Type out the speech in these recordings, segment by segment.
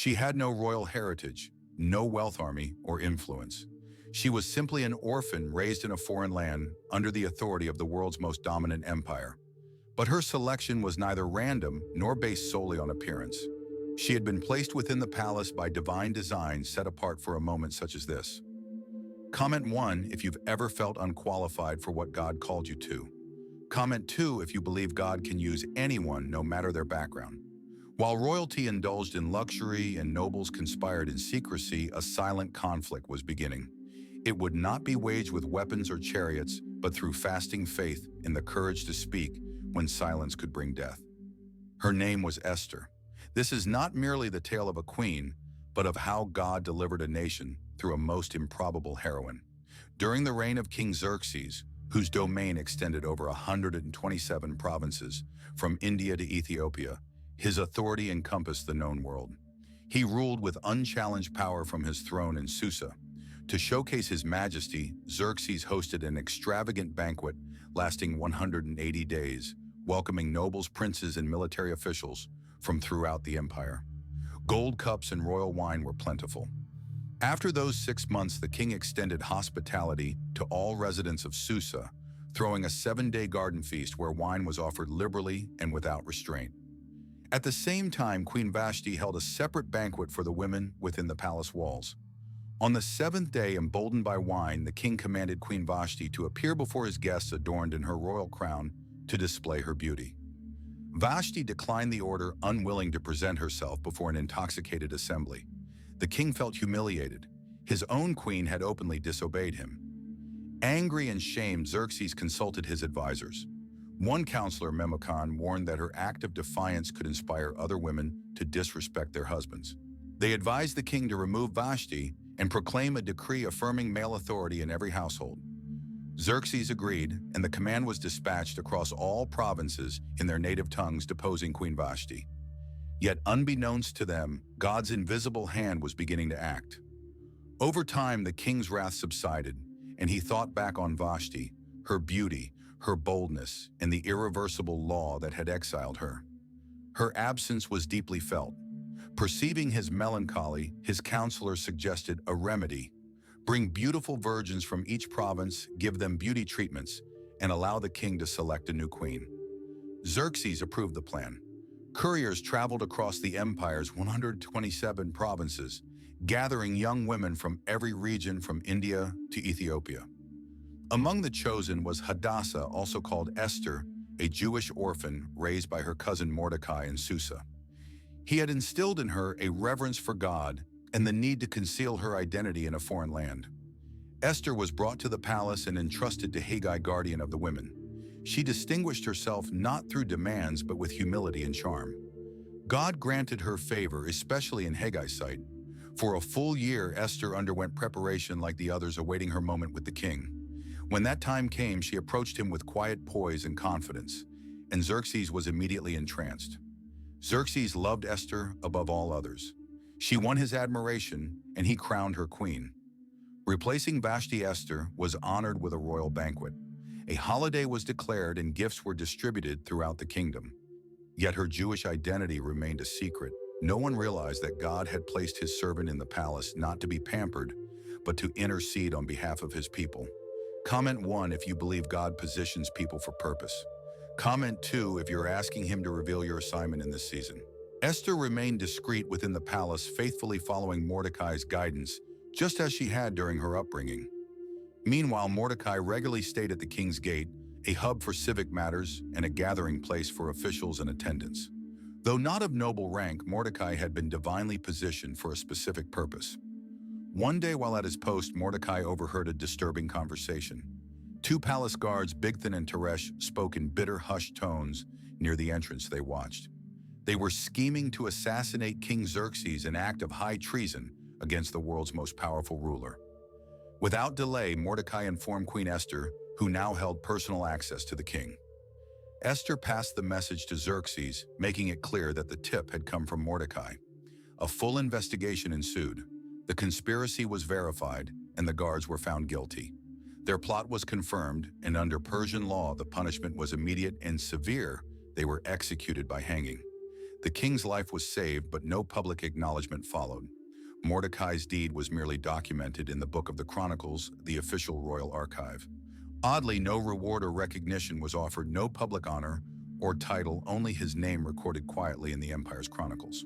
She had no royal heritage, no wealth army or influence. She was simply an orphan raised in a foreign land under the authority of the world's most dominant empire. But her selection was neither random nor based solely on appearance. She had been placed within the palace by divine design, set apart for a moment such as this. Comment 1 if you've ever felt unqualified for what God called you to. Comment 2 if you believe God can use anyone, no matter their background. While royalty indulged in luxury and nobles conspired in secrecy, a silent conflict was beginning. It would not be waged with weapons or chariots, but through fasting faith in the courage to speak when silence could bring death. Her name was Esther. This is not merely the tale of a queen, but of how God delivered a nation through a most improbable heroine. During the reign of King Xerxes, whose domain extended over 127 provinces, from India to Ethiopia, his authority encompassed the known world. He ruled with unchallenged power from his throne in Susa. To showcase his majesty, Xerxes hosted an extravagant banquet lasting 180 days, welcoming nobles, princes, and military officials from throughout the empire. Gold cups and royal wine were plentiful. After those 6 months, the king extended hospitality to all residents of Susa, throwing a 7-day garden feast where wine was offered liberally and without restraint. At the same time, Queen Vashti held a separate banquet for the women within the palace walls. On the 7th day, emboldened by wine, the king commanded Queen Vashti to appear before his guests adorned in her royal crown to display her beauty. Vashti declined the order, unwilling to present herself before an intoxicated assembly. The king felt humiliated. His own queen had openly disobeyed him. Angry and shamed, Xerxes consulted his advisors. One counselor, Memucan, warned that her act of defiance could inspire other women to disrespect their husbands. They advised the king to remove Vashti and proclaim a decree affirming male authority in every household. Xerxes agreed, and the command was dispatched across all provinces in their native tongues, deposing Queen Vashti. Yet unbeknownst to them, God's invisible hand was beginning to act. Over time, the king's wrath subsided, and he thought back on Vashti, her beauty, her boldness, and the irreversible law that had exiled her. Her absence was deeply felt. Perceiving his melancholy, his counselors suggested a remedy. Bring beautiful virgins from each province, give them beauty treatments, and allow the king to select a new queen. Xerxes approved the plan. Couriers traveled across the empire's 127 provinces, gathering young women from every region from India to Ethiopia. Among the chosen was Hadassah, also called Esther, a Jewish orphan raised by her cousin Mordecai in Susa. He had instilled in her a reverence for God and the need to conceal her identity in a foreign land. Esther was brought to the palace and entrusted to Haggai, guardian of the women. She distinguished herself not through demands but with humility and charm. God granted her favor, especially in Haggai's sight. For a full year, Esther underwent preparation like the others, awaiting her moment with the king. When that time came, she approached him with quiet poise and confidence, and Xerxes was immediately entranced. Xerxes loved Esther above all others. She won his admiration, and he crowned her queen. Replacing Vashti, Esther was honored with a royal banquet. A holiday was declared and gifts were distributed throughout the kingdom. Yet her Jewish identity remained a secret. No one realized that God had placed his servant in the palace not to be pampered, but to intercede on behalf of his people. Comment 1 if you believe God positions people for purpose. Comment 2 if you're asking him to reveal your assignment in this season. Esther remained discreet within the palace, faithfully following Mordecai's guidance, just as she had during her upbringing. Meanwhile, Mordecai regularly stayed at the king's gate, a hub for civic matters and a gathering place for officials and attendants. Though not of noble rank, Mordecai had been divinely positioned for a specific purpose. One day while at his post, Mordecai overheard a disturbing conversation. Two palace guards, Bigthan and Teresh, spoke in bitter, hushed tones near the entrance they watched. They were scheming to assassinate King Xerxes, an act of high treason against the world's most powerful ruler. Without delay, Mordecai informed Queen Esther, who now held personal access to the king. Esther passed the message to Xerxes, making it clear that the tip had come from Mordecai. A full investigation ensued. The conspiracy was verified, and the guards were found guilty. Their plot was confirmed, and under Persian law, the punishment was immediate and severe. They were executed by hanging. The king's life was saved, but no public acknowledgement followed. Mordecai's deed was merely documented in the Book of the Chronicles, the official royal archive. Oddly, no reward or recognition was offered, no public honor or title, only his name recorded quietly in the empire's chronicles.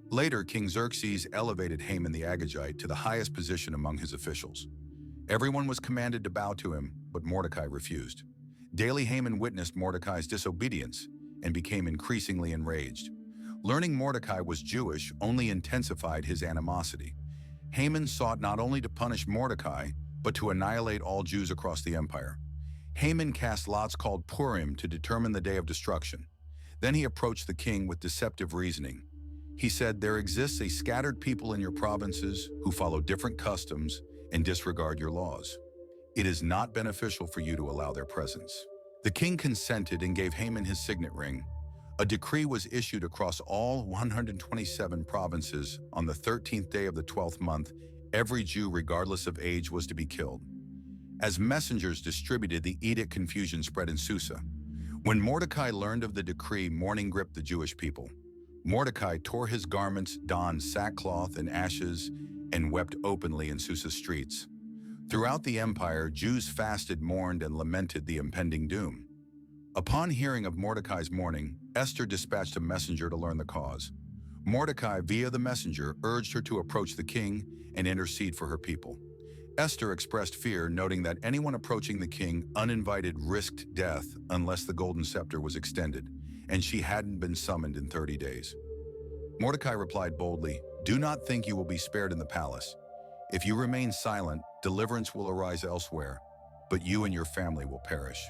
Later, King Xerxes elevated Haman the Agagite to the highest position among his officials. Everyone was commanded to bow to him, but Mordecai refused. Daily, Haman witnessed Mordecai's disobedience and became increasingly enraged. Learning Mordecai was Jewish only intensified his animosity. Haman sought not only to punish Mordecai, but to annihilate all Jews across the empire. Haman cast lots called Purim to determine the day of destruction. Then he approached the king with deceptive reasoning. He said, "There exists a scattered people in your provinces who follow different customs and disregard your laws. It is not beneficial for you to allow their presence." The king consented and gave Haman his signet ring. A decree was issued across all 127 provinces. On the 13th day of the 12th month, every Jew, regardless of age, was to be killed. As messengers distributed the edict, confusion spread in Susa. When Mordecai learned of the decree, mourning gripped the Jewish people. Mordecai tore his garments, donned sackcloth and ashes, and wept openly in Susa's streets. Throughout the empire, Jews fasted, mourned, and lamented the impending doom. Upon hearing of Mordecai's mourning, Esther dispatched a messenger to learn the cause. Mordecai, via the messenger, urged her to approach the king and intercede for her people. Esther expressed fear, noting that anyone approaching the king uninvited risked death unless the golden scepter was extended, and she hadn't been summoned in 30 days. Mordecai replied boldly, "Do not think you will be spared in the palace. If you remain silent, deliverance will arise elsewhere, but you and your family will perish.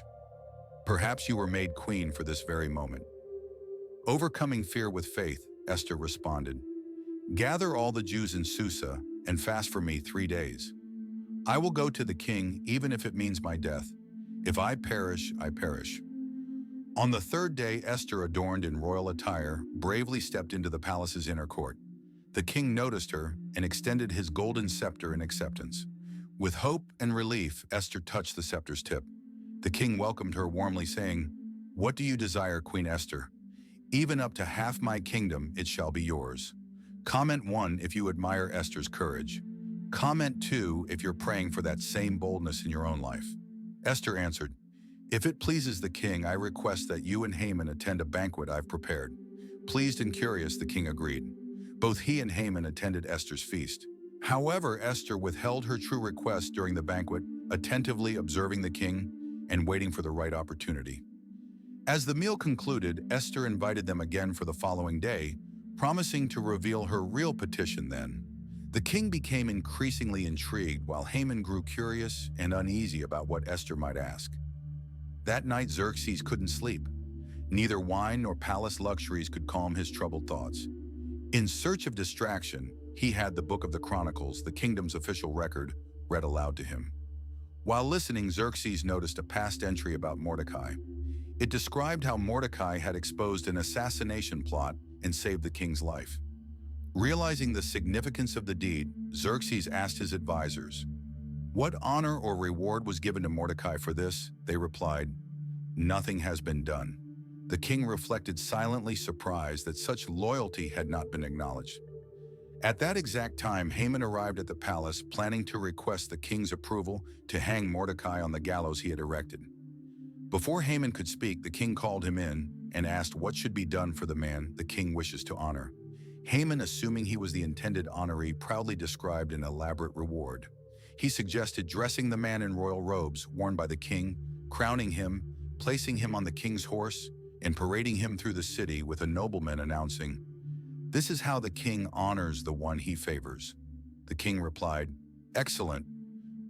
Perhaps you were made queen for this very moment." Overcoming fear with faith, Esther responded, "Gather all the Jews in Susa and fast for me 3 days. I will go to the king, even if it means my death. If I perish, I perish." On the 3rd day, Esther, adorned in royal attire, bravely stepped into the palace's inner court. The king noticed her and extended his golden scepter in acceptance. With hope and relief, Esther touched the scepter's tip. The king welcomed her warmly, saying, "What do you desire, Queen Esther? Even up to half my kingdom, it shall be yours." Comment 1 if you admire Esther's courage. Comment 2 if you're praying for that same boldness in your own life. Esther answered, "If it pleases the king, I request that you and Haman attend a banquet I've prepared." Pleased and curious, the king agreed. Both he and Haman attended Esther's feast. However, Esther withheld her true request during the banquet, attentively observing the king and waiting for the right opportunity. As the meal concluded, Esther invited them again for the following day, promising to reveal her real petition then. The king became increasingly intrigued, while Haman grew curious and uneasy about what Esther might ask. That night, Xerxes couldn't sleep. Neither wine nor palace luxuries could calm his troubled thoughts. In search of distraction, he had the Book of the Chronicles, the kingdom's official record, read aloud to him. While listening, Xerxes noticed a past entry about Mordecai. It described how Mordecai had exposed an assassination plot and saved the king's life. Realizing the significance of the deed, Xerxes asked his advisors, "What honor or reward was given to Mordecai for this?" They replied, "Nothing has been done." The king reflected, silently surprised that such loyalty had not been acknowledged. At that exact time, Haman arrived at the palace, planning to request the king's approval to hang Mordecai on the gallows he had erected. Before Haman could speak, the king called him in and asked what should be done for the man the king wishes to honor. Haman, assuming he was the intended honoree, proudly described an elaborate reward. He suggested dressing the man in royal robes worn by the king, crowning him, placing him on the king's horse, and parading him through the city with a nobleman announcing, "This is how the king honors the one he favors." The king replied, "Excellent.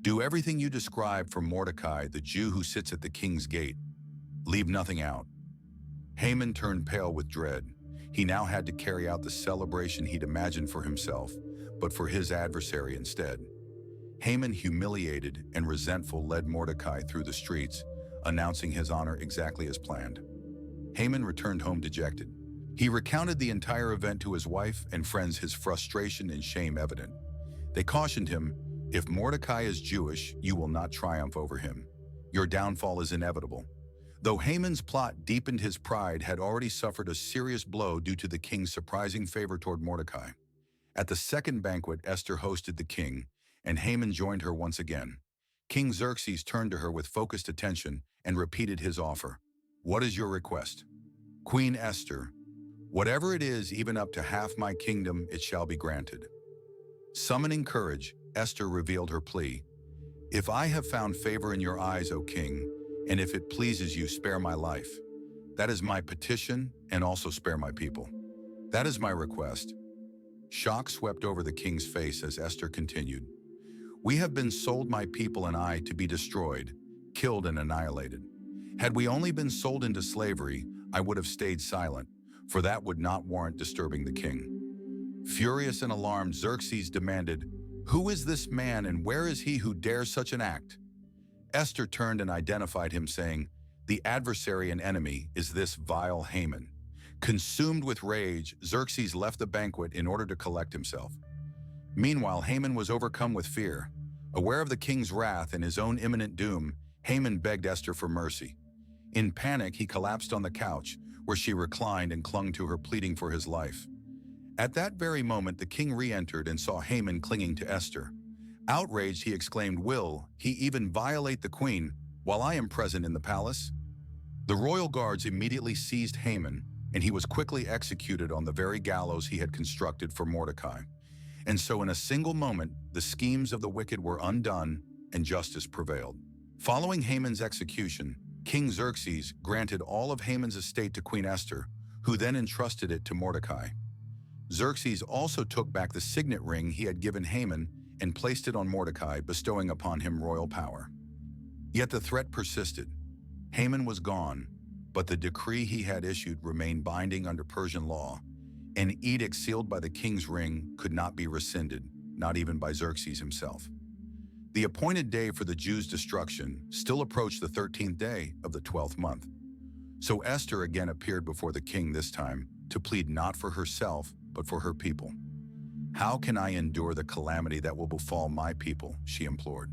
Do everything you describe for Mordecai, the Jew who sits at the king's gate. Leave nothing out." Haman turned pale with dread. He now had to carry out the celebration he'd imagined for himself, but for his adversary instead. Haman, humiliated and resentful, led Mordecai through the streets, announcing his honor exactly as planned. Haman returned home dejected. He recounted the entire event to his wife and friends, his frustration and shame evident. They cautioned him, "If Mordecai is Jewish, you will not triumph over him. Your downfall is inevitable." Though Haman's plot deepened his pride, had already suffered a serious blow due to the king's surprising favor toward Mordecai. At the second banquet, Esther hosted the king, and Haman joined her once again. King Xerxes turned to her with focused attention and repeated his offer. "What is your request?" "Queen Esther, whatever it is, even up to half my kingdom, it shall be granted." Summoning courage, Esther revealed her plea. "If I have found favor in your eyes, O king, and if it pleases you, spare my life. That is my petition, and also spare my people. That is my request." Shock swept over the king's face as Esther continued. "We have been sold, my people and I, to be destroyed, killed and annihilated. Had we only been sold into slavery, I would have stayed silent, for that would not warrant disturbing the king." Furious and alarmed, Xerxes demanded, "Who is this man and where is he who dares such an act?" Esther turned and identified him, saying, "The adversary and enemy is this vile Haman." Consumed with rage, Xerxes left the banquet in order to collect himself. Meanwhile, Haman was overcome with fear. Aware of the king's wrath and his own imminent doom, Haman begged Esther for mercy. In panic, he collapsed on the couch, where she reclined and clung to her, pleading for his life. At that very moment, the king re-entered and saw Haman clinging to Esther. Outraged, he exclaimed, "Will he even violate the queen while I am present in the palace?" The royal guards immediately seized Haman, and he was quickly executed on the very gallows he had constructed for Mordecai. And so in a single moment, the schemes of the wicked were undone and justice prevailed. Following Haman's execution, King Xerxes granted all of Haman's estate to Queen Esther, who then entrusted it to Mordecai. Xerxes also took back the signet ring he had given Haman and placed it on Mordecai, bestowing upon him royal power. Yet the threat persisted. Haman was gone, but the decree he had issued remained binding under Persian law. An edict sealed by the king's ring could not be rescinded, not even by Xerxes himself. The appointed day for the Jews' destruction still approached, the 13th day of the 12th month. So Esther again appeared before the king, this time to plead not for herself, but for her people. "How can I endure the calamity that will befall my people?" she implored.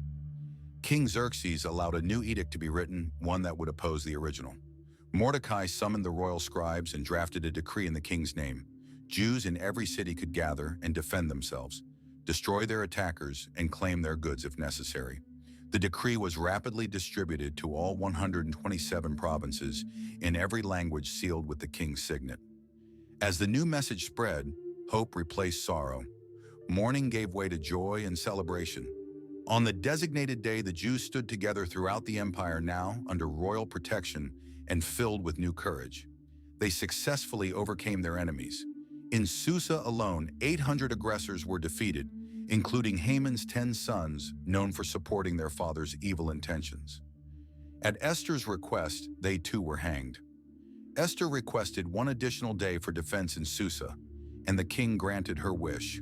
King Xerxes allowed a new edict to be written, one that would oppose the original. Mordecai summoned the royal scribes and drafted a decree in the king's name. Jews in every city could gather and defend themselves, destroy their attackers, and claim their goods if necessary. The decree was rapidly distributed to all 127 provinces in every language, sealed with the king's signet. As the new message spread, hope replaced sorrow. Mourning gave way to joy and celebration. On the designated day, the Jews stood together throughout the empire, now under royal protection and filled with new courage. They successfully overcame their enemies. In Susa alone, 800 aggressors were defeated, including Haman's 10 sons, known for supporting their father's evil intentions. At Esther's request, they too were hanged. Esther requested one additional day for defense in Susa, and the king granted her wish.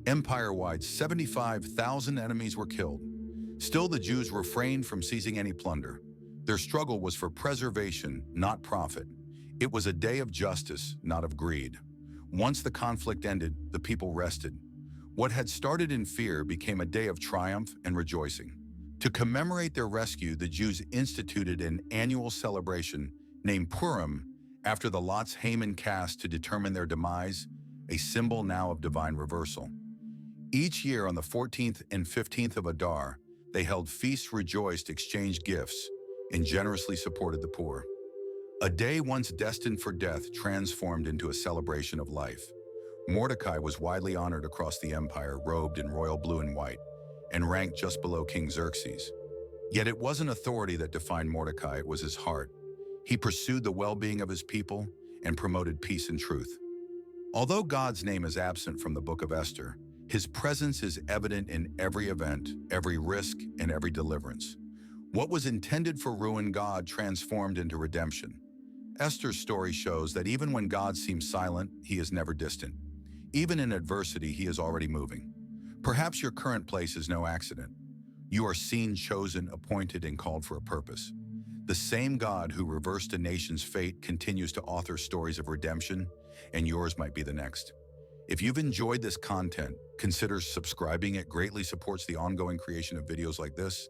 Empire-wide, 75,000 enemies were killed. Still, the Jews refrained from seizing any plunder. Their struggle was for preservation, not profit. It was a day of justice, not of greed. Once the conflict ended, the people rested. What had started in fear became a day of triumph and rejoicing. To commemorate their rescue, the Jews instituted an annual celebration named Purim, after the lots Haman cast to determine their demise, a symbol now of divine reversal. Each year on the 14th and 15th of Adar, they held feasts, rejoiced, exchanged gifts, and generously supported the poor. A day once destined for death transformed into a celebration of life. Mordecai was widely honored across the empire, robed in royal blue and white, and ranked just below King Xerxes. Yet it wasn't authority that defined Mordecai, it was his heart. He pursued the well-being of his people and promoted peace and truth. Although God's name is absent from the Book of Esther, his presence is evident in every event, every risk, and every deliverance. What was intended for ruin, God transformed into redemption. Esther's story shows that even when God seems silent, he is never distant. Even in adversity, he is already moving. Perhaps your current place is no accident. You are seen, chosen, appointed, and called for a purpose. The same God who reversed a nation's fate continues to author stories of redemption, and yours might be the next. If you've enjoyed this content, consider subscribing. It greatly supports the ongoing creation of videos like this.